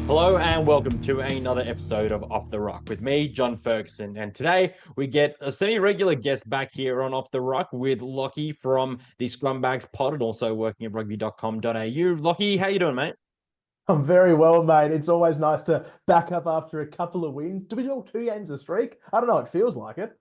Hello and welcome to another episode of Off the Rock with me, John Ferguson. And today we get a semi-regular guest back here on Off the Rock with Lockie from the Scrumbags pod and also working at rugby.com.au. Lockie, how you doing, mate? I'm very well, mate. It's always nice to back up after a couple of wins. Do we do all 2 games a streak? I don't know. It feels like it.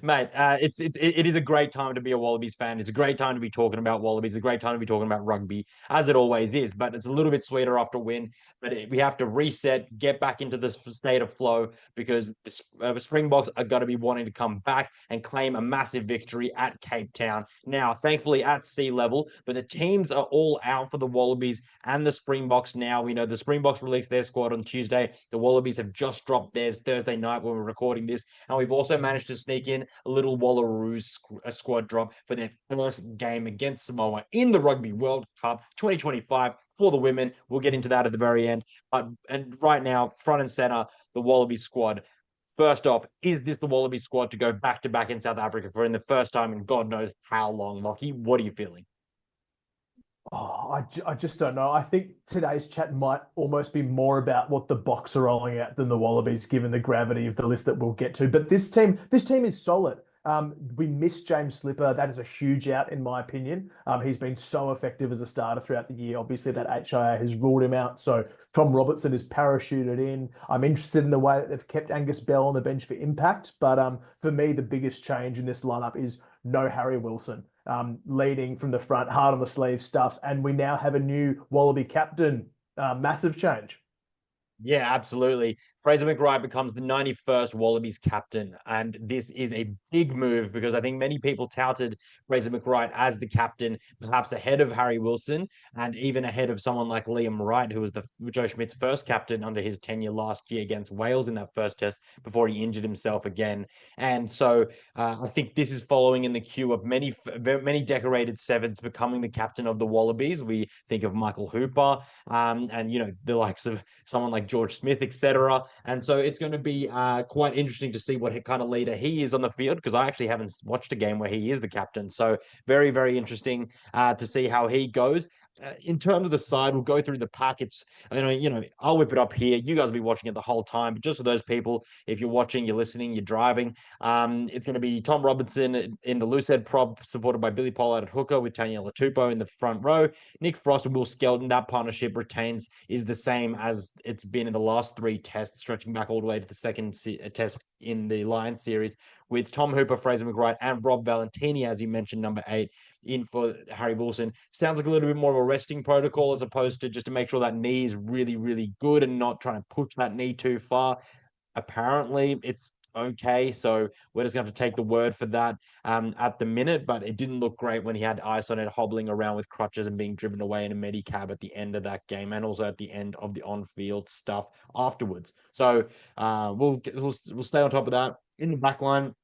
Mate, it is a great time to be a Wallabies fan. It's a great time to be talking about Wallabies. It's a great time to be talking about rugby, as it always is. But it's a little bit sweeter after a win. But we have to reset, get back into this state of flow because the Springboks are going to be wanting to come back and claim a massive victory at Cape Town. Now, thankfully, at sea level, but the teams are all out for the Wallabies and the Springboks now. We know the Springboks released their squad on Tuesday. The Wallabies have just dropped theirs Thursday night when we're recording this. And we've also managed to sneak in a little Wallaroos squad drop for their first game against Samoa in the Rugby World Cup 2025 for the women. We'll get into that at the very end. And right now, front and center, the Wallaby squad. First off, is this the Wallaby squad to go back to back in South Africa for in the first time in God knows how long, Lockie? What are you feeling? I just don't know. I think today's chat might almost be more about what the Boks are rolling out than the Wallabies, given the gravity of the list that we'll get to. But this team is solid. We missed James Slipper. That is a huge out, in my opinion. He's been so effective as a starter throughout the year. Obviously, that HIA has ruled him out. So Tom Robertson is parachuted in. I'm interested in the way that they've kept Angus Bell on the bench for impact. But for me, the biggest change in this lineup is no Harry Wilson, leading from the front, hard on the sleeve stuff. And we now have a new Wallaby captain. Massive change. Yeah, absolutely. Fraser McRae becomes the 91st Wallabies captain. And this is a big move because I think many people touted Fraser McRae as the captain, perhaps ahead of Harry Wilson and even ahead of someone like Liam Wright, who was the Joe Schmidt's first captain under his tenure last year against Wales in that first test before he injured himself again. And so I think this is following in the queue of many decorated sevens becoming the captain of the Wallabies. We think of Michael Hooper and, the likes of someone like George Smith, etc. And so it's going to be quite interesting to see what kind of leader he is on the field because I actually haven't watched a game where he is the captain. So very, very interesting to see how he goes. In terms of the side, we'll go through the packets. I'll whip it up here. You guys will be watching it the whole time. But just for those people, if you're watching, you're listening, you're driving, it's going to be Tom Robinson in the loose head prop, supported by Billy Pollard at hooker with Tanya Latupo in the front row. Nick Frost and Will Skelton. That partnership is the same as it's been in the last three tests, stretching back all the way to the second test in the Lions series, with Tom Hooper, Fraser McRae, and Rob Valentini, as you mentioned, number 8, in for Harry Wilson. Sounds like a little bit more of a resting protocol as opposed to just to make sure that knee is really, really good and not trying to push that knee too far. Apparently, it's okay. So we're just going to have to take the word for that at the minute. But it didn't look great when he had ice on it, hobbling around with crutches and being driven away in a medicab at the end of that game, and also at the end of the on-field stuff afterwards. So we'll stay on top of that. In the back line,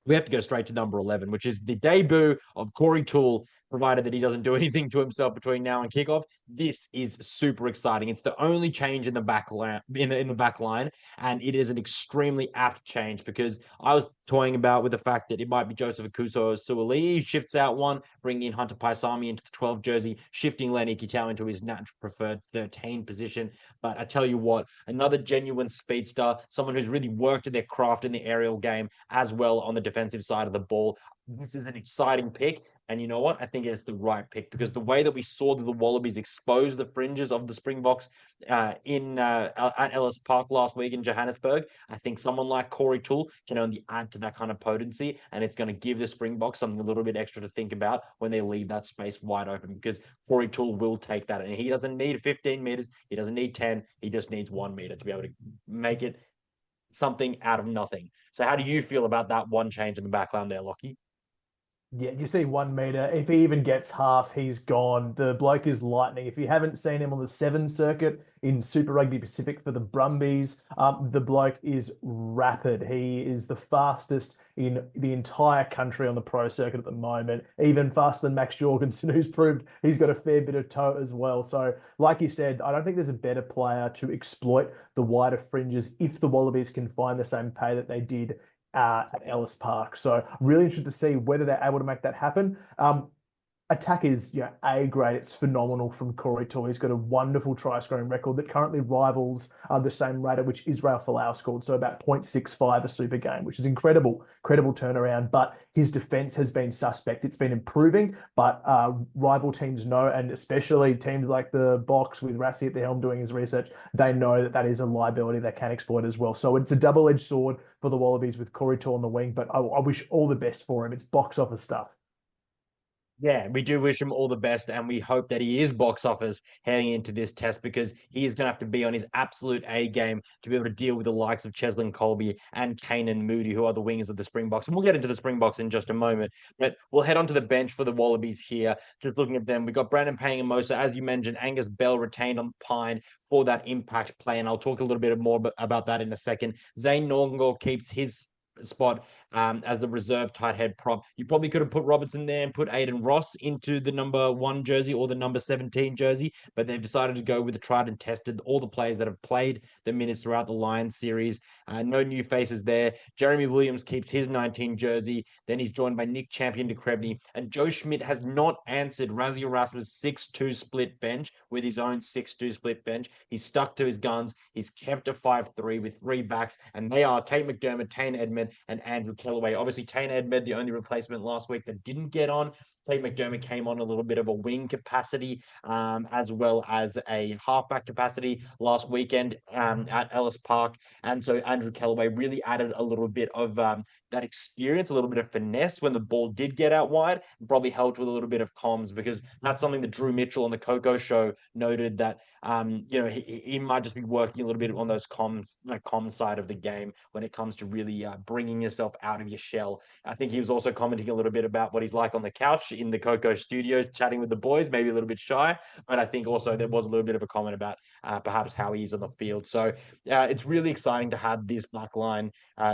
we have to go straight to number 11, which is the debut of Corey Toole, provided that he doesn't do anything to himself between now and kickoff. This is super exciting. It's the only change in the back line, in the back line, and it is an extremely apt change because I was toying about with the fact that it might be Joseph Akuso Suaalii shifts out one, bringing in Hunter Paisami into the 12 jersey, shifting Lenny Kitau into his natural preferred 13 position. But I tell you what, another genuine speedster, someone who's really worked at their craft in the aerial game as well on the defensive side of the ball. This is an exciting pick. And you know what? I think it's the right pick because the way that we saw the Wallabies expose the fringes of the Springboks at Ellis Park last week in Johannesburg, I think someone like Corey Toole can only add to that kind of potency, and it's going to give the Springboks something a little bit extra to think about when they leave that space wide open because Corey Toole will take that, and he doesn't need 15 meters, he doesn't need 10, he just needs 1 meter to be able to make it something out of nothing. So, how do you feel about that one change in the backline there, Lockie? Yeah, you see 1 meter. If he even gets half, he's gone. The bloke is lightning. If you haven't seen him on the 7 circuit in Super Rugby Pacific for the Brumbies, the bloke is rapid. He is the fastest in the entire country on the pro circuit at the moment, even faster than Max Jorgensen, who's proved he's got a fair bit of toe as well. So, like you said, I don't think there's a better player to exploit the wider fringes if the Wallabies can find the same pay that they did at Ellis Park. So really interested to see whether they're able to make that happen. attack is, A grade. It's phenomenal from Corey Toy. He's got a wonderful try scoring record that currently rivals the same rate at which Israel Folau scored, so about 0.65 a super game, which is incredible turnaround. But his defense has been suspect. It's been improving, but rival teams know, and especially teams like the Boks with Rassi at the helm doing his research, they know that that is a liability they can exploit as well. So it's a double-edged sword for the Wallabies with Corey Toy on the wing, but I wish all the best for him. It's box office stuff. Yeah, we do wish him all the best, and we hope that he is box office heading into this test because he is going to have to be on his absolute A game to be able to deal with the likes of Cheslin Colby and Kanan Moody, who are the wingers of the Springboks. And we'll get into the Springboks in just a moment, but we'll head on to the bench for the Wallabies here. Just looking at them, we got Brandon Payne and Mosa, as you mentioned, Angus Bell retained on Pine for that impact play, and I'll talk a little bit more about that in a second. Zane Norgor keeps his spot as the reserve tight head prop. You probably could have put Robertson there and put Aiden Ross into the number 1 jersey or the number 17 jersey, but they've decided to go with the tried and tested, all the players that have played the minutes throughout the Lions series. No new faces there. Jeremy Williams keeps his 19 jersey. Then he's joined by Nick Champion de Krebney, and Joe Schmidt has not answered Razzie Erasmus' 6-2 split bench with his own 6-2 split bench. He's stuck to his guns. He's kept a 5-3 with 3 backs, and they are Tate McDermott, Tane Edmed, and Andrew Kellaway. Obviously, Tane Edmed, the only replacement last week that didn't get on. Tate McDermott came on a little bit of a wing capacity, as well as a halfback capacity last weekend at Ellis Park. And so Andrew Kellaway really added a little bit of that experience, a little bit of finesse when the ball did get out wide, and probably helped with a little bit of comms, because that's something that Drew Mitchell on the Coco show noted, that he might just be working a little bit on those comms, like comms side of the game when it comes to really bringing yourself out of your shell. I think he was also commenting a little bit about what he's like on the couch in the Coco studios, chatting with the boys, maybe a little bit shy, but I think also there was a little bit of a comment about perhaps how he is on the field. So it's really exciting to have this backline,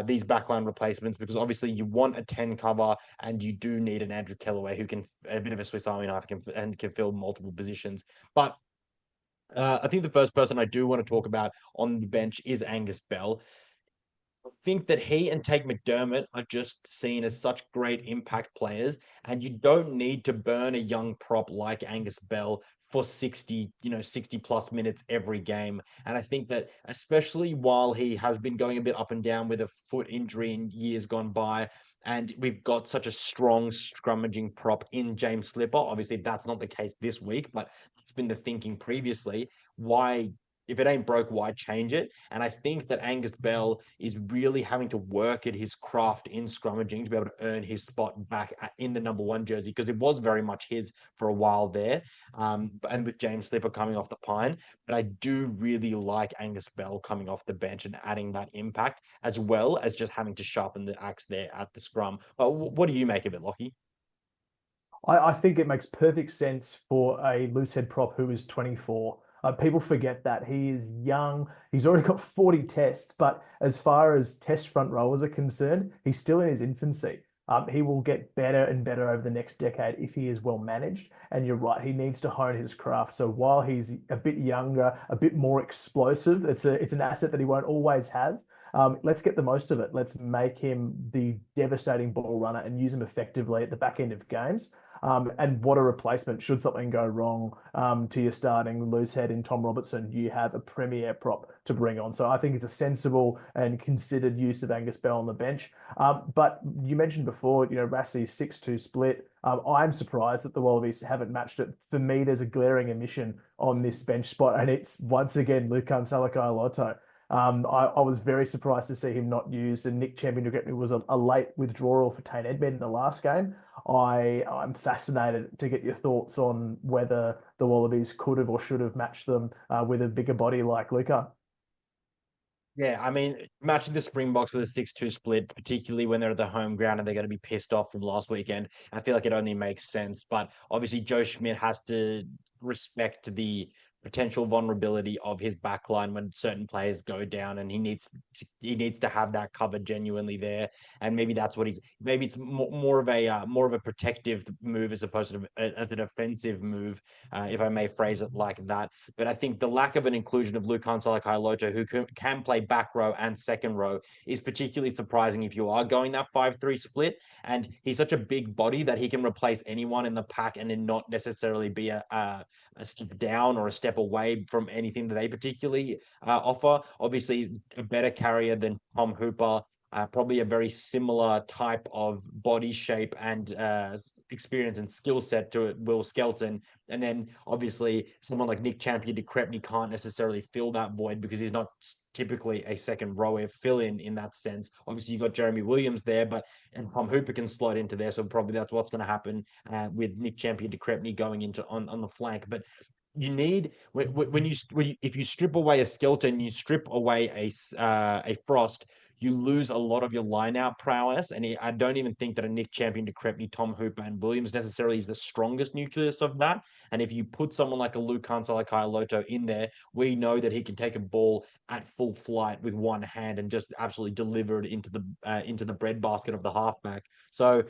these backline replacements, because obviously you want a 10 cover and you do need an Andrew Kellaway who can, a bit of a Swiss Army knife, and can fill multiple positions. But I think the first person I do want to talk about on the bench is Angus Bell. I think that he and Tate McDermott are just seen as such great impact players, and you don't need to burn a young prop like Angus Bell for 60, 60 plus minutes every game. And I think that especially while he has been going a bit up and down with a foot injury in years gone by, and we've got such a strong scrummaging prop in James Slipper. Obviously, that's not the case this week, but it's been the thinking previously. Why, if it ain't broke, why change it? And I think that Angus Bell is really having to work at his craft in scrummaging to be able to earn his spot back in the number 1 jersey, because it was very much his for a while there. And with James Slipper coming off the pine, but I do really like Angus Bell coming off the bench and adding that impact, as well as just having to sharpen the axe there at the scrum. What do you make of it, Lockie? I think it makes perfect sense for a loose head prop who is 24. People forget that he is young. He's already got 40 tests, but as far as test front rowers are concerned, he's still in his infancy. He will get better and better over the next decade if he is well managed. And you're right, he needs to hone his craft. So while he's a bit younger, a bit more explosive, it's an asset that he won't always have. Let's get the most of it. Let's make him the devastating ball runner and use him effectively at the back end of games. And what a replacement. Should something go wrong to your starting loose head in Tom Robertson, you have a premier prop to bring on. So I think it's a sensible and considered use of Angus Bell on the bench. But you mentioned before, Rassi's 6-2 split. I'm surprised that the Wallabies haven't matched it. For me, there's a glaring omission on this bench spot, and it's once again Lukhan Salakaia-Loto. I was very surprised to see him not used, and Nick Champion was a late withdrawal for Tane Edmed in the last game. I'm fascinated to get your thoughts on whether the Wallabies could have or should have matched them with a bigger body like Luca. Yeah, I mean, matching the Springboks with a 6-2 split, particularly when they're at the home ground and they're going to be pissed off from last weekend, I feel like it only makes sense. But obviously, Joe Schmidt has to respect the potential vulnerability of his backline when certain players go down, and he needs to have that cover genuinely there. And maybe that's what he's maybe it's more of a more of a protective move as opposed to as an offensive move, if I may phrase it like that. But I think the lack of an inclusion of Lukhan Salakaia-Loto, who can play back row and second row, is particularly surprising if you are going that 5-3 split. And he's such a big body that he can replace anyone in the pack and then not necessarily be a step down or a step away from anything that they particularly offer. Obviously, he's a better carrier than Tom Hooper. Probably a very similar type of body shape and experience and skill set to Will Skelton. And then obviously someone like Nick Champion de Crepney can't necessarily fill that void because he's not typically a second rower fill in that sense. Obviously, you've got Jeremy Williams there, and Tom Hooper can slide into there. So probably that's what's going to happen with Nick Champion de Crepney going into on the flank. But you need if you strip away a Skelton, you strip away a Frost, you lose a lot of your line-out prowess. And I don't even think that a Nick Champion, de Crepney, Tom Hooper, and Williams necessarily is the strongest nucleus of that. And if you put someone like a Lukhan Salakaia-Loto in there, we know that he can take a ball at full flight with one hand and just absolutely deliver it into the breadbasket of the halfback. So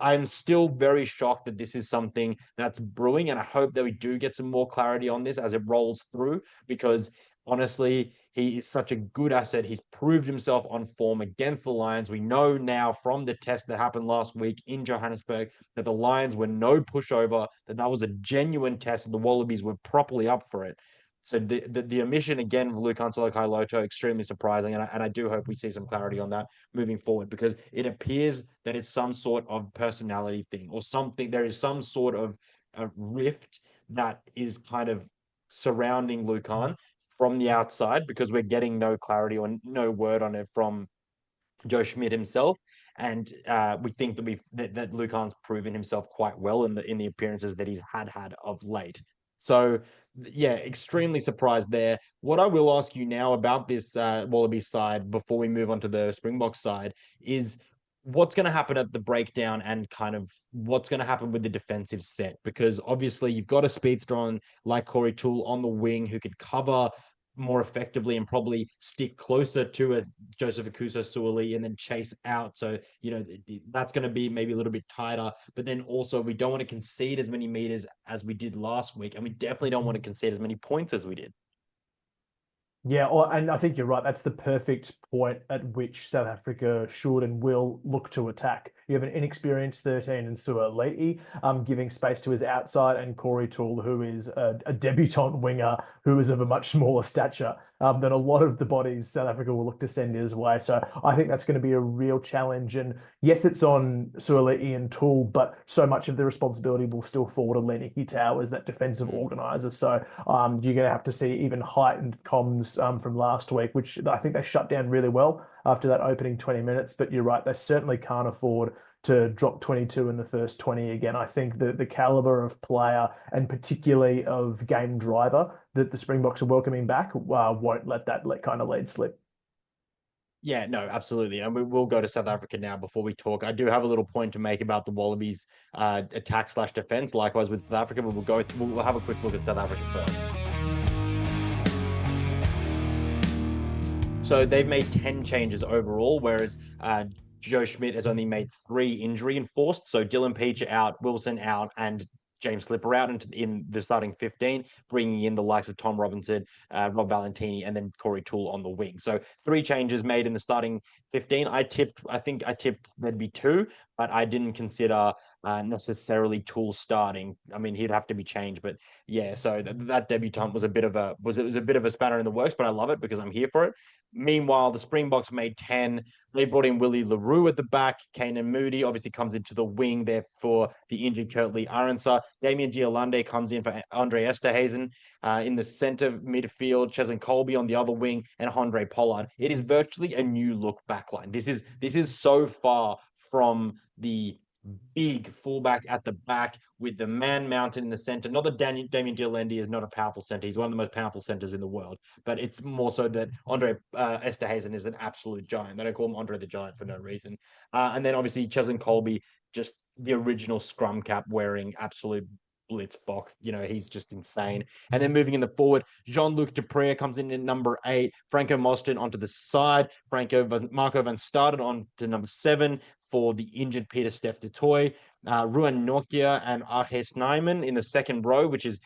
I'm still very shocked that this is something that's brewing, and I hope that we do get some more clarity on this as it rolls through, because honestly, he is such a good asset. He's proved himself on form against the Lions. We know now from the test that happened last week in Johannesburg that the Lions were no pushover, that was a genuine test, and the Wallabies were properly up for it. So the omission again of Lukhan Salakaia-Loto, extremely surprising, and I do hope we see some clarity on that moving forward, because it appears that it's some sort of personality thing or something. There is some sort of a rift that is kind of surrounding Lukhan from the outside, because we're getting no clarity or no word on it from Joe Schmidt himself. And we think that Lukhan's proven himself quite well in the appearances that he's had of late. So yeah, extremely surprised there. What I will ask you now about this Wallaby side before we move on to the Springboks side is what's going to happen at the breakdown, and kind of what's going to happen with the defensive set, because obviously you've got a speedster on like Corey Toole on the wing who could cover more effectively and probably stick closer to a Joseph Akuso Suoli and then chase out. So, that's going to be maybe a little bit tighter. But then also, we don't want to concede as many meters as we did last week. And we definitely don't want to concede as many points as we did. Yeah, and I think you're right. That's the perfect point at which South Africa should and will look to attack. You have an inexperienced 13 in Suaalii, giving space to his outside, and Corey Toole, who is a debutant winger who is of a much smaller stature than a lot of the bodies South Africa will look to send his way. So I think that's going to be a real challenge. And yes, it's on Suaalii and Toole, but so much of the responsibility will still fall to Lenny Hitau as that defensive organizer. So you're going to have to see even heightened comms from last week, which I think they shut down really well after that opening 20 minutes. But you're right, they certainly can't afford to drop 22 in the first 20 again. I think the caliber of player, and particularly of game driver, that the Springboks are welcoming back won't let that kind of lead slip. Yeah, no, absolutely. And we will go to South Africa now before we talk. I do have a little point to make about the Wallabies attack/defense, likewise with South Africa, but we'll have a quick look at South Africa first. So they've made 10 changes overall, whereas Joe Schmidt has only made 3 injury enforced. So Dylan Peach out, Wilson out, and James Slipper out in the starting 15, bringing in the likes of Tom Robinson, Rob Valentini, and then Corey Toole on the wing. So 3 changes made in the starting 15. I think I tipped there'd be 2, but I didn't consider necessarily Toole starting. I mean, he'd have to be changed, but yeah. So that debutant was a bit of a spanner in the works, but I love it because I'm here for it. Meanwhile, the Springboks made 10. They brought in Willie LaRue at the back. Kanan Moody obviously comes into the wing there for the injured Kurtley Aronsa. Damien Giolande comes in for Andre Esterhazen in the center midfield. Cheslin Colby on the other wing, and Andre Pollard. It is virtually a new look backline. This is so far from the big fullback at the back with the man mounted in the center. Not that Damien Giolandi is not a powerful center. He's one of the most powerful centers in the world. But it's more so that Andre Esterhazen is an absolute giant. They don't call him Andre the Giant for no reason. And then obviously Cheslin Colby, just the original scrum cap wearing absolute Blitzbok. He's just insane. And then moving in the forward, Jean-Luc Dupre comes in at number 8. Franco Mostyn onto the side. Marco van Staden on to number 7 for the injured Peter Steph du Toit. Ruan Nokia and Arhe Snyman in the second row, which is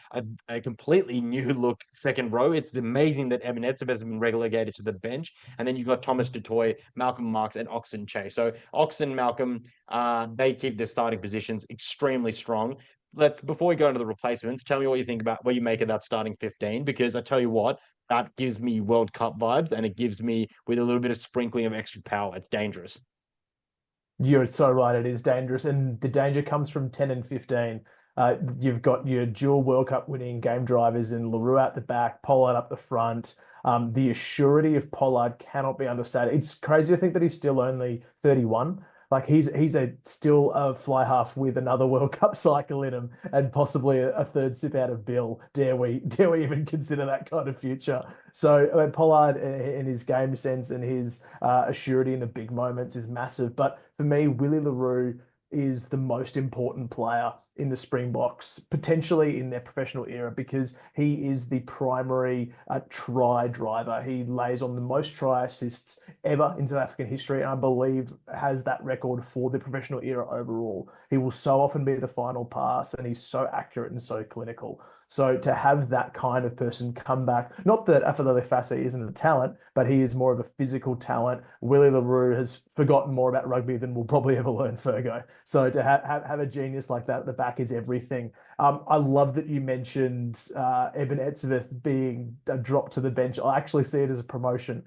a completely new look second row. It's amazing that Evan Etzebeth has been relegated to the bench. And then you've got Thomas du Toit, Malcolm Marks, and Oxen Che. So Oxen, Malcolm, they keep their starting positions extremely strong. Before we go into the replacements, tell me what you make of that starting 15, because I tell you what, that gives me World Cup vibes, and it gives me, with a little bit of sprinkling of extra power, it's dangerous. You're so right. It is dangerous. And the danger comes from 10 and 15. You've got your dual World Cup winning game drivers in Leroux at the back, Pollard up the front. The assurity of Pollard cannot be understated. It's crazy to think that he's still only 31. Like he's still a fly half with another World Cup cycle in him, and possibly a third sip out of Bill. Dare we even consider that kind of future? So I mean, Pollard in his game sense and his assurity in the big moments is massive. But for me, Willie Leroux is the most important player in the Springboks, potentially in their professional era, because he is the primary try driver. He lays on the most try assists ever in South African history, and I believe has that record for the professional era overall. He will so often be the final pass, and he's so accurate and so clinical. So to have that kind of person come back, not that Afalele Fassi isn't a talent, but he is more of a physical talent. Willie Leroux has forgotten more about rugby than we'll probably ever learn, Fergo. So to have a genius like that at the back is everything. I love that you mentioned Eben Etzebeth being dropped to the bench. I actually see it as a promotion.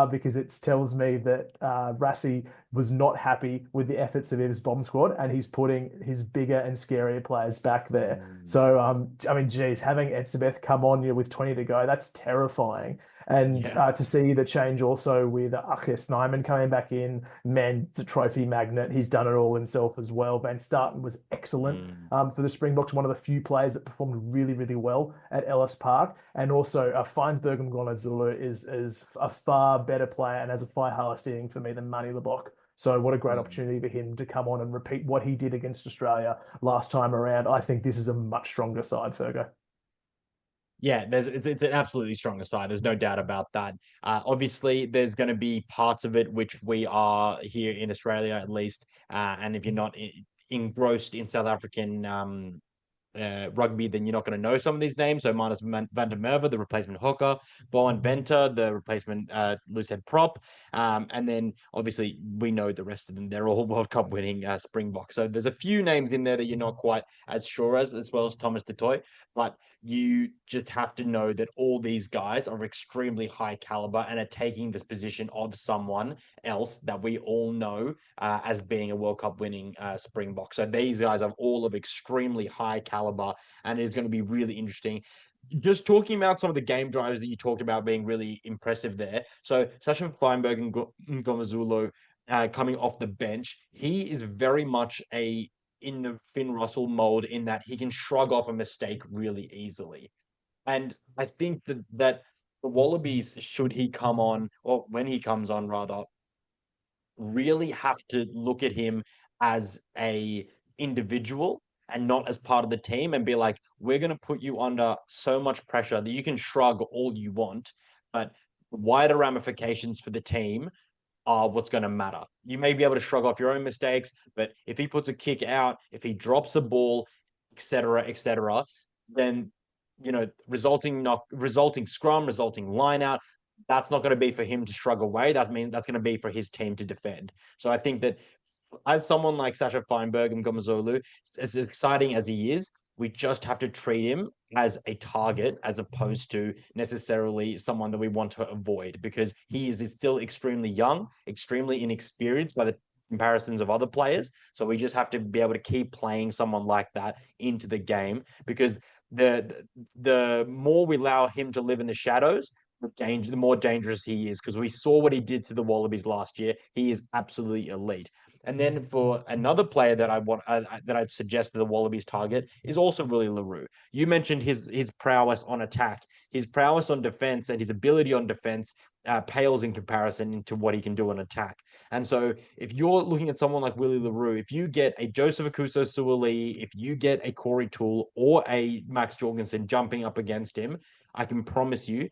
Because it tells me that Rassi was not happy with the efforts of his bomb squad, and he's putting his bigger and scarier players back there. So, I mean, geez, having Etzebeth come on you with 20 to go, that's terrifying. And Yeah. to see the change also with Achia Snyman coming back in, man, it's a trophy magnet. He's done it all himself as well. Van Staten was excellent for the Springboks, one of the few players that performed really, really well at Ellis Park. And also, Feinsberg Mngomezulu is a far better player and has a far higher ceiling for me than Manny Lebok. So what a great opportunity for him to come on and repeat what he did against Australia last time around. I think this is a much stronger side, Fergo. Yeah, it's an absolutely stronger side. There's no doubt about that. Obviously, there's going to be parts of it which we are here in Australia, at least. And if you're not engrossed in South African rugby, then you're not going to know some of these names. So minus Van der Merwe, the replacement hooker, Bowen Venter, the replacement loose head prop. And then obviously we know the rest of them. They're all World Cup winning Springboks. So there's a few names in there that you're not quite as sure as well as Thomas du Toit. But you just have to know that all these guys are extremely high caliber and are taking this position of someone else that we all know as being a World Cup winning Springbok. So these guys are all of extremely high caliber, and it is going to be really interesting. Just talking about some of the game drivers that you talked about being really impressive there. So Sasha Feinberg and Ngomazulu coming off the bench, he is very much in the Finn Russell mold in that he can shrug off a mistake really easily. And I think that the Wallabies, should he come on, or when he comes on rather, really have to look at him as a individual and not as part of the team, and be like, we're going to put you under so much pressure that you can shrug all you want, but wider ramifications for the team are what's going to matter. You may be able to shrug off your own mistakes, but if he puts a kick out, if he drops a ball, etc., then resulting scrum, resulting line out, that's not going to be for him to shrug away. That means that's going to be for his team to defend. So I think that as someone like Sasha Feinberg and Gomazolu, as exciting as he is, we just have to treat him as a target as opposed to necessarily someone that we want to avoid, because he is still extremely young, extremely inexperienced by the comparisons of other players. So we just have to be able to keep playing someone like that into the game, because the more we allow him to live in the shadows, the more dangerous he is, because we saw what he did to the Wallabies last year. He is absolutely elite. And then for another player that I'd suggest that the Wallabies target is also Willie Leroux. You mentioned his prowess on attack, his prowess on defense, and his ability on defense pales in comparison to what he can do on attack. And so if you're looking at someone like Willie LaRue, if you get a Joseph Akuso Suoli, if you get a Corey Toole or a Max Jorgensen jumping up against him, I can promise you,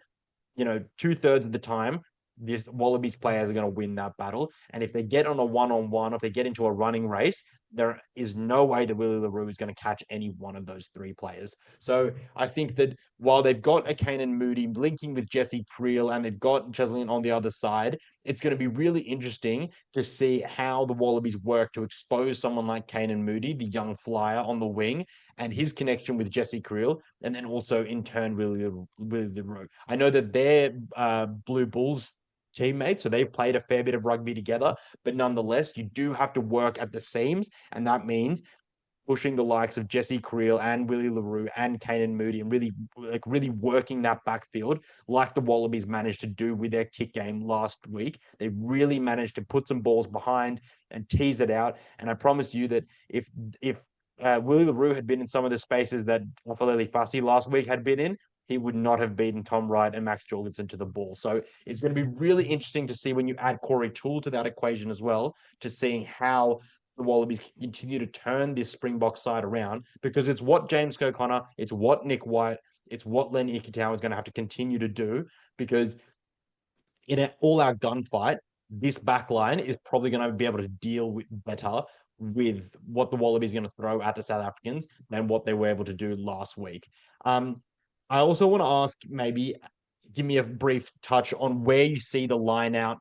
2/3 of the time, this Wallabies players are going to win that battle. And if they get on a one-on-one, if they get into a running race, there is no way that Willie LaRue is going to catch any one of those three players. So I think that while they've got a Kanan Moody linking with Jesse Creel and they've got Cheslin on the other side, it's going to be really interesting to see how the Wallabies work to expose someone like Kanan Moody, the young flyer on the wing, and his connection with Jesse Creel, and then also in turn Willie LaRue. I know that they're Blue Bulls teammates, so they've played a fair bit of rugby together, but nonetheless, you do have to work at the seams, and that means pushing the likes of Jesse Creel and Willie LaRue and Kanan Moody and really working that backfield like the Wallabies managed to do with their kick game last week. They really managed to put some balls behind and tease it out. And I promise you that if Willie LaRue had been in some of the spaces that Ofaleli Fussy last week had been in, he would not have beaten Tom Wright and Max Jorgensen to the ball. So it's going to be really interesting to see when you add Corey Toole to that equation as well, to seeing how the Wallabies continue to turn this Springbok side around, because it's what James O'Connor, it's what Nick White, it's what Len Ikitau is going to have to continue to do, because in an all-out gunfight, this back line is probably going to be able to deal with better with what the Wallabies are going to throw at the South Africans than what they were able to do last week. I also want to ask, maybe give me a brief touch on where you see the line out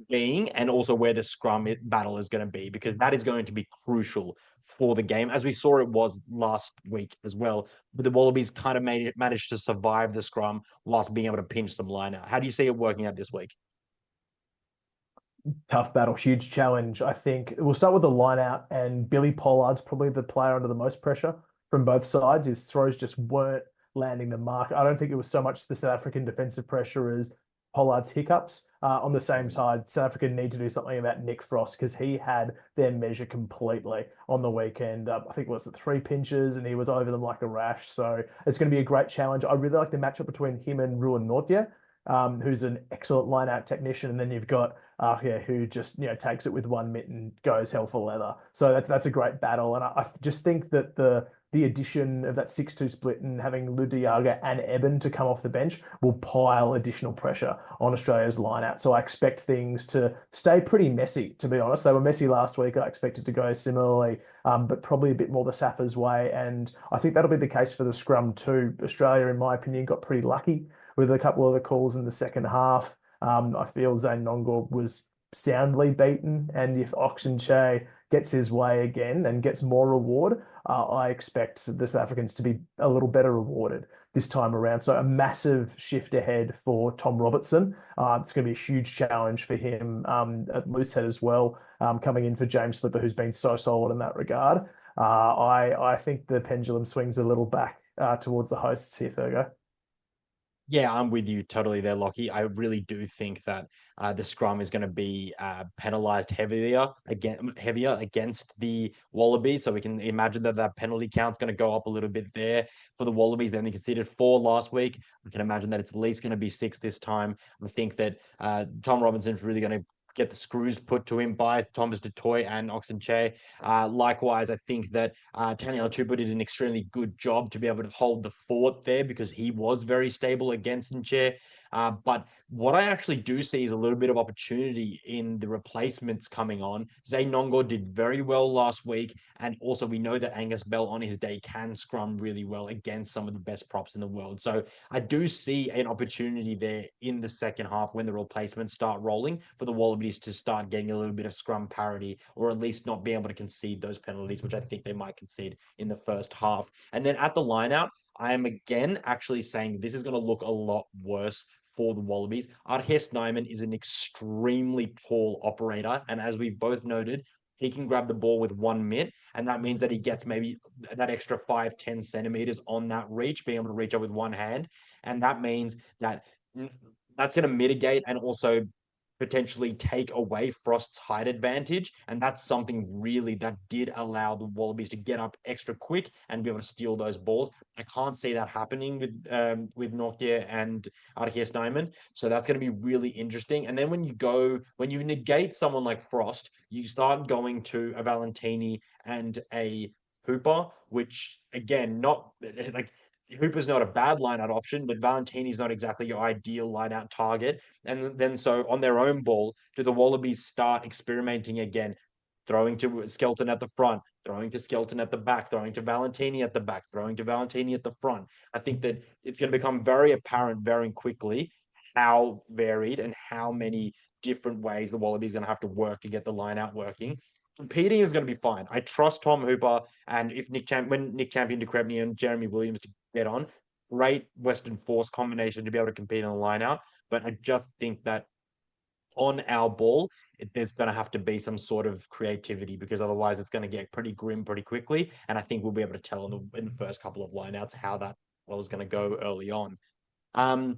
being and also where the scrum battle is going to be, because that is going to be crucial for the game, as we saw it was last week as well. But the Wallabies kind of managed to survive the scrum whilst being able to pinch some line out. How do you see it working out this week? Tough battle, huge challenge. I think we'll start with the line out, and Billy Pollard's probably the player under the most pressure from both sides. His throws just weren't landing the mark. I don't think it was so much the South African defensive pressure as Pollard's hiccups. On the same side, South Africa need to do something about Nick Frost, because he had their measure completely on the weekend. I think it was the 3 pinches, and he was over them like a rash. So it's going to be a great challenge. I really like the matchup between him and Ruan Nortje, who's an excellent line-out technician, and then you've got Arkia, who just takes it with one mitt and goes hell for leather. So that's a great battle, and I just think that the addition of that 6-2 split and having Ludiaga and Eben to come off the bench will pile additional pressure on Australia's line-out. So I expect things to stay pretty messy, to be honest. They were messy last week. I expect it to go similarly, but probably a bit more the Saffers way, and I think that'll be the case for the scrum too. Australia, in my opinion, got pretty lucky with a couple of the calls in the second half. I feel Zane Nongor was soundly beaten, and if Oxenche gets his way again and gets more reward, I expect the South Africans to be a little better rewarded this time around. So a massive shift ahead for Tom Robertson. It's going to be a huge challenge for him at loosehead as well, coming in for James Slipper, who's been so solid in that regard. I think the pendulum swings a little back towards the hosts here, Fergo. Yeah, I'm with you totally there, Lockie. I really do think that the scrum is going to be penalised heavier against the Wallabies. So we can imagine that that penalty count's going to go up a little bit there for the Wallabies. They only conceded 4 last week. We can imagine that it's at least going to be 6 this time. I think that Tom Robinson's really going to get the screws put to him by Thomas du Toit and Oxenche. Likewise, I think that Taniela Tupou did an extremely good job to be able to hold the fort there, because he was very stable against Nche. But what I actually do see is a little bit of opportunity in the replacements coming on. Zay Nongo did very well last week, and also we know that Angus Bell on his day can scrum really well against some of the best props in the world. So I do see an opportunity there in the second half when the replacements start rolling for the Wallabies to start getting a little bit of scrum parity, or at least not be able to concede those penalties, which I think they might concede in the first half. And then at the lineout, I am again actually saying this is going to look a lot worse for the Wallabies. Arhes Nyman is an extremely tall operator, and as we've both noted, he can grab the ball with 1 mitt, and that means that he gets maybe that extra 5-10 centimeters on that reach, being able to reach up with one hand. And that means that that's going to mitigate and also potentially take away Frost's height advantage. And that's something really that did allow the Wallabies to get up extra quick and be able to steal those balls. I can't see that happening with Nokia and Arceus Diamond. So that's going to be really interesting. And then when you negate someone like Frost, you start going to a Valentini and a Hooper, which again, not like Hooper's not a bad line out option, but Valentini's not exactly your ideal line out target. And then so on their own ball, do the Wallabies start experimenting again, throwing to Skelton at the front, throwing to Skelton at the back, throwing to Valentini at the back, throwing to Valentini at the front? I think that it's going to become very apparent very quickly how varied and how many different ways the Wallabies going to have to work to get the line out working. Competing is going to be fine. I trust Tom Hooper, and if when Nick Champion, De Crespigny, and Jeremy Williams to get on, great Western Force combination to be able to compete on the line out. But I just think that on our ball, there's going to have to be some sort of creativity because otherwise it's going to get pretty grim pretty quickly. And I think we'll be able to tell in the first couple of lineouts how that was going to go early on. Um,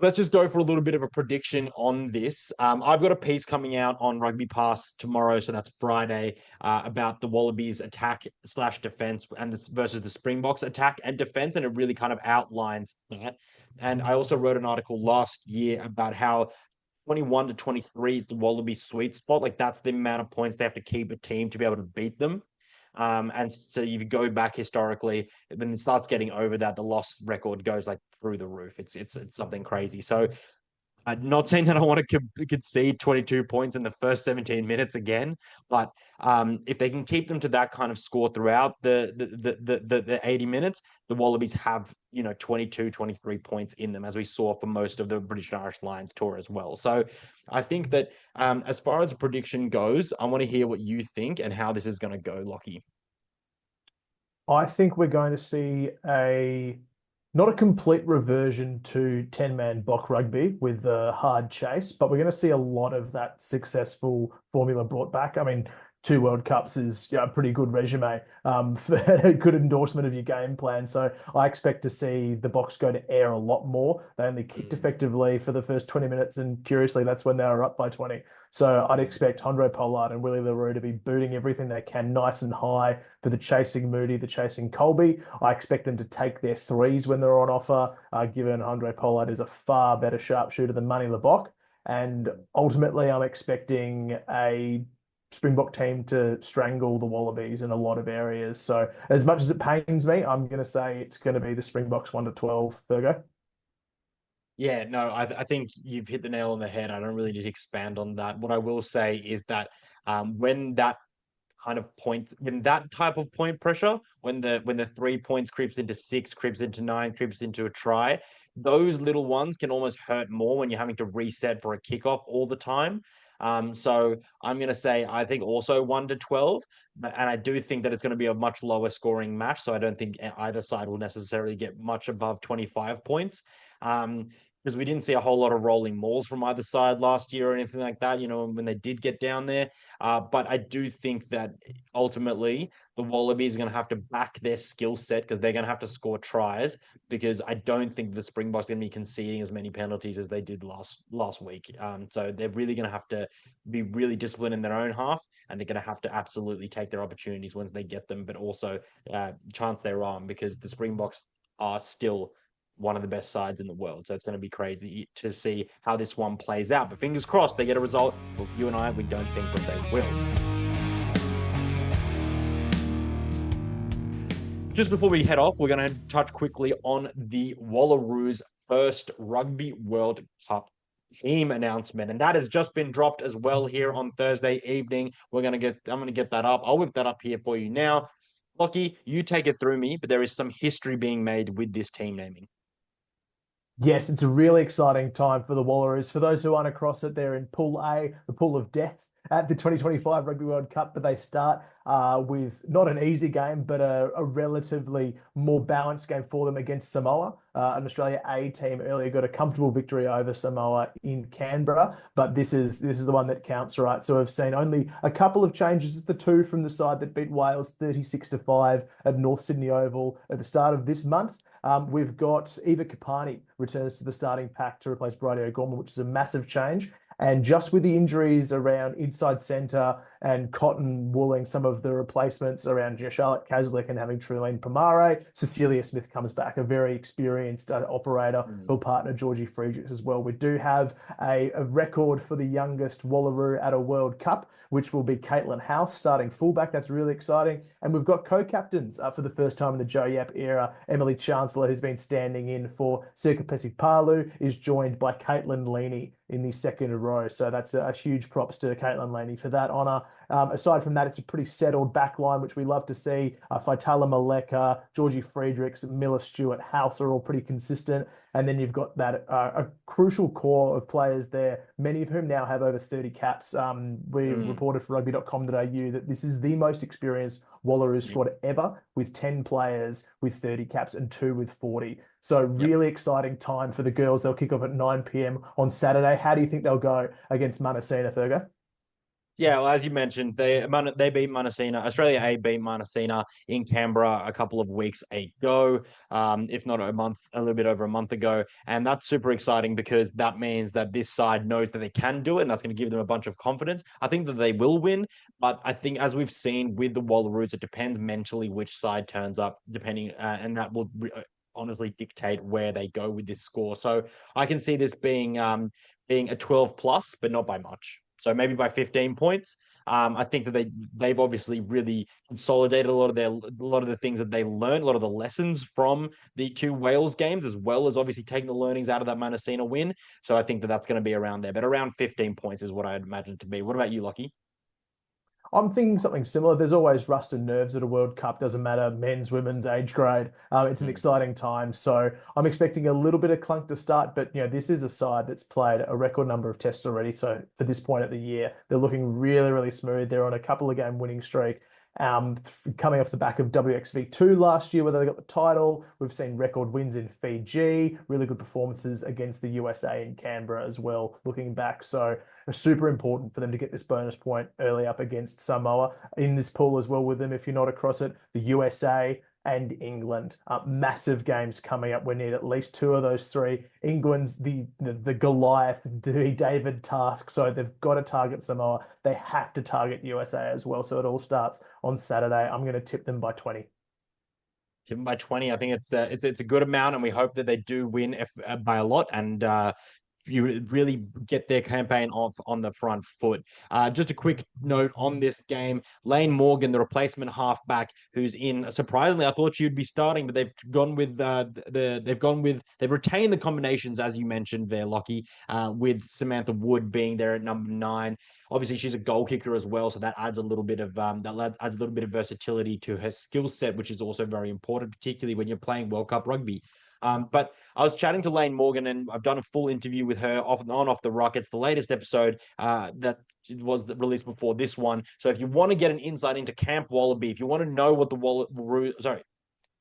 let's just go for a little bit of a prediction on this. I've got a piece coming out on Rugby Pass tomorrow, so that's Friday, about the Wallabies attack slash defense and this versus the Springboks attack and defense, and it really kind of outlines that. And I also wrote an article last year about how 21 to 23 is the Wallaby sweet spot. Like that's the amount of points they have to keep a team to be able to beat them. And so you go back historically, when it starts getting over that, the loss record goes like through the roof. It's something crazy. So I'm not saying that I want to concede 22 points in the first 17 minutes again, but if they can keep them to that kind of score throughout the 80 minutes, the Wallabies have, 22, 23 points in them, as we saw for most of the British and Irish Lions tour as well. So I think that as far as a prediction goes, I want to hear what you think and how this is going to go, Lockie. I think we're going to see not a complete reversion to 10-man Bok rugby with a hard chase, but we're going to see a lot of that successful formula brought back. I mean, 2 World Cups is a pretty good resume for a good endorsement of your game plan. So I expect to see the Boks go to air a lot more. They only kicked effectively for the first 20 minutes, and curiously, that's when they were up by 20. So I'd expect Handré Pollard and Willie le Roux to be booting everything they can nice and high for the chasing Moody, the chasing Colby. I expect them to take their threes when they're on offer, given Handré Pollard is a far better sharpshooter than Manny Lebok. And ultimately, I'm expecting a Springbok team to strangle the Wallabies in a lot of areas. So as much as it pains me, I'm going to say it's going to be the Springboks 1 to 12, Virgo. Yeah, no, I think you've hit the nail on the head. I don't really need to expand on that. What I will say is that when that when that type of point pressure, when the 3 points creeps into 6, creeps into 9, creeps into a try, those little ones can almost hurt more when you're having to reset for a kickoff all the time. So I'm gonna say I think also 1 to 12, and I do think that it's going to be a much lower scoring match. So I don't think either side will necessarily get much above 25 points. Because we didn't see a whole lot of rolling mauls from either side last year or anything like that, when they did get down there. But I do think that ultimately the Wallabies are going to have to back their skill set because they're going to have to score tries. Because I don't think the Springboks are going to be conceding as many penalties as they did last week. So they're really going to have to be really disciplined in their own half, and they're going to have to absolutely take their opportunities once they get them, but also chance their arm because the Springboks are still one of the best sides in the world. So it's going to be crazy to see how this one plays out. But fingers crossed they get a result. Well, you and I, we don't think that they will. Just before we head off, we're going to touch quickly on the Wallaroos first Rugby World Cup team announcement, and that has just been dropped as well here on Thursday evening. I'm going to get that up. I'll whip that up here for you now. Lockie, you take it through me, but there is some history being made with this team naming. Yes, it's a really exciting time for the Wallaroos. For those who aren't across it, they're in Pool A, the pool of death at the 2025 Rugby World Cup, but they start with not an easy game, but a relatively more balanced game for them against Samoa. An Australia A team earlier got a comfortable victory over Samoa in Canberra, but this is the one that counts, right? So I've seen only a couple of changes. It's the two from the side that beat Wales 36-5 at North Sydney Oval at the start of this month. We've got Eva Kapani returns to the starting pack to replace Brady O'Gorman, which is a massive change. And just with the injuries around inside centre and Cotton Wooling, some of the replacements around Charlotte Caslick and having Trulene Pomare, Cecilia Smith comes back, a very experienced operator who'll partner Georgie Friedrichs as well. We do have a record for the youngest Wallaroo at a World Cup, which will be Caitlin House starting fullback. That's really exciting. And we've got co-captains for the first time in the Joe Yap era. Emily Chancellor, who's been standing in for Sirka Palu, is joined by Caitlin Leaney in the second row. So that's a huge props to Caitlin Leaney for that honour. Aside from that, it's a pretty settled back line, which we love to see. Faitala Maleka, Georgie Friedrichs, Miller Stewart, House are all pretty consistent. And then you've got that a crucial core of players there, many of whom now have over 30 caps. We reported for rugby.com.au that this is the most experienced Wallaroos squad ever, with 10 players with 30 caps and 2 with 40. So really exciting time for the girls. They'll kick off at 9 p.m. on Saturday. How do you think they'll go against Manasina, Fergo? Yeah, well, as you mentioned, they beat Manasina. Australia A beat Manasina in Canberra a couple of weeks ago, if not a little bit over a month ago. And that's super exciting because that means that this side knows that they can do it, and that's going to give them a bunch of confidence. I think that they will win, but I think as we've seen with the Wallaroos, it depends mentally which side turns up, depending, and that will honestly dictate where they go with this score. So I can see this being a 12 plus, but not by much. So maybe by 15 points. I think that they've obviously really consolidated a lot of the things that they learned, a lot of the lessons from the two Wales games, as well as obviously taking the learnings out of that Manasina win. So I think that that's going to be around there, but around 15 points is what I'd imagine it to be. What about you, Lockie? I'm thinking something similar. There's always rust and nerves at a World Cup, doesn't matter men's, women's, age grade. It's an exciting time. So I'm expecting a little bit of clunk to start, but this is a side that's played a record number of tests already. So for this point of the year, they're looking really, really smooth. They're on a couple of game winning streak. Coming off the back of WXV2 last year, where they got the title. We've seen record wins in Fiji, really good performances against the USA in Canberra as well, looking back. So super important for them to get this bonus point early up against Samoa in this pool as well with them. If you're not across it, the USA and England. Massive games coming up. We need at least 2 of those 3. England's the Goliath, the David task. So they've got to target Samoa. They have to target USA as well. So it all starts on Saturday. I'm going to tip them by 20. Tip them by 20. I think it's a good amount, and we hope that they do win by a lot. And you really get their campaign off on the front foot. Just a quick note on this game: Lane Morgan, the replacement halfback, who's in. Surprisingly, I thought she'd be starting, but they've retained the combinations as you mentioned there, Lockie, with Samantha Wood being there at number 9. Obviously, she's a goal kicker as well, so that adds a little bit of versatility to her skill set, which is also very important, particularly when you're playing World Cup rugby. But I was chatting to Lane Morgan, and I've done a full interview with her off the ruck. It's the latest episode that was released before this one. So if you want to get an insight into Camp Wallaby, if you want to know what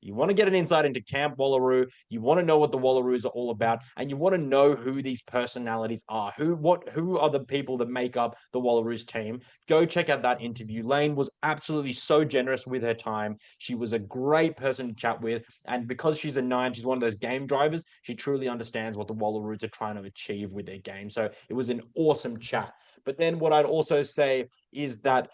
you want to get an insight into Camp Wallaroo, you want to know what the Wallaroos are all about, and you want to know who these personalities are, who are the people that make up the Wallaroos team. Go check out that interview. Lane was absolutely so generous with her time. She was a great person to chat with, and because she's a 9, she's one of those game drivers. She truly understands what the Wallaroos are trying to achieve with their game. So it was an awesome chat. But then what I'd also say is that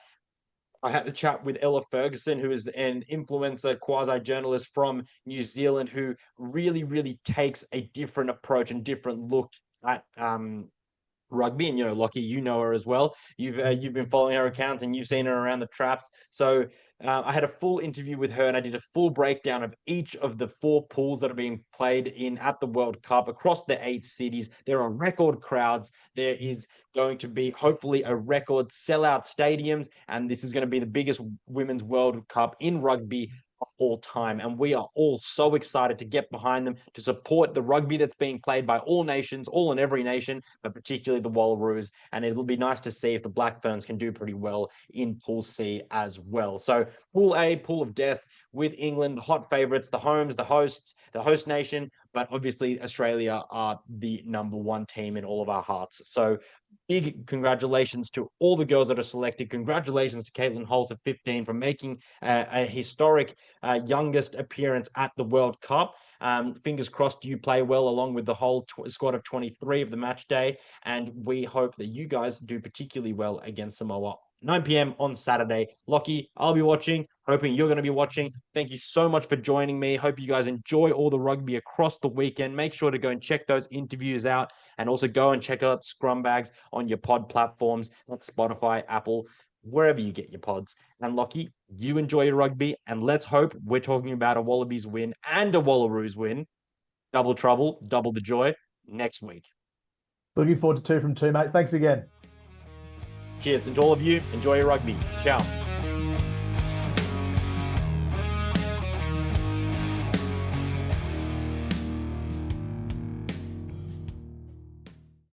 I had to chat with Ella Ferguson, who is an influencer, quasi-journalist from New Zealand, who really, really takes a different approach and different look at rugby. And Lockie, you know her as well. You've been following her account and you've seen her around the traps. So I had a full interview with her, and I did a full breakdown of each of the 4 pools that are being played in at the World Cup across the 8 cities. There are record crowds. There is going to be hopefully a record sellout stadiums, and this is going to be the biggest women's World Cup in rugby of all time. And we are all so excited to get behind them, to support the rugby that's being played by all nations, all in every nation, but particularly the Wallaroos. And it will be nice to see if the Black Ferns can do pretty well in Pool C as well. So Pool A, Pool of Death, with England, hot favourites, the homes, the hosts, the host nation. But obviously, Australia are the #1 team in all of our hearts. So big congratulations to all the girls that are selected. Congratulations to Caitlin Holt at 15 for making a historic youngest appearance at the World Cup. Fingers crossed you play well along with the whole squad of 23 of the match day. And we hope that you guys do particularly well against Samoa. 9 p.m. on Saturday. Lockie, I'll be watching, hoping you're going to be watching. Thank you so much for joining me. Hope you guys enjoy all the rugby across the weekend. Make sure to go and check those interviews out, and also go and check out Scrumbags on your pod platforms, like Spotify, Apple, wherever you get your pods. And Lockie, you enjoy your rugby, and let's hope we're talking about a Wallabies win and a Wallaroos win. Double trouble, double the joy next week. Looking forward to 2 from 2, mate. Thanks again. Cheers. And to all of you, enjoy your rugby. Ciao.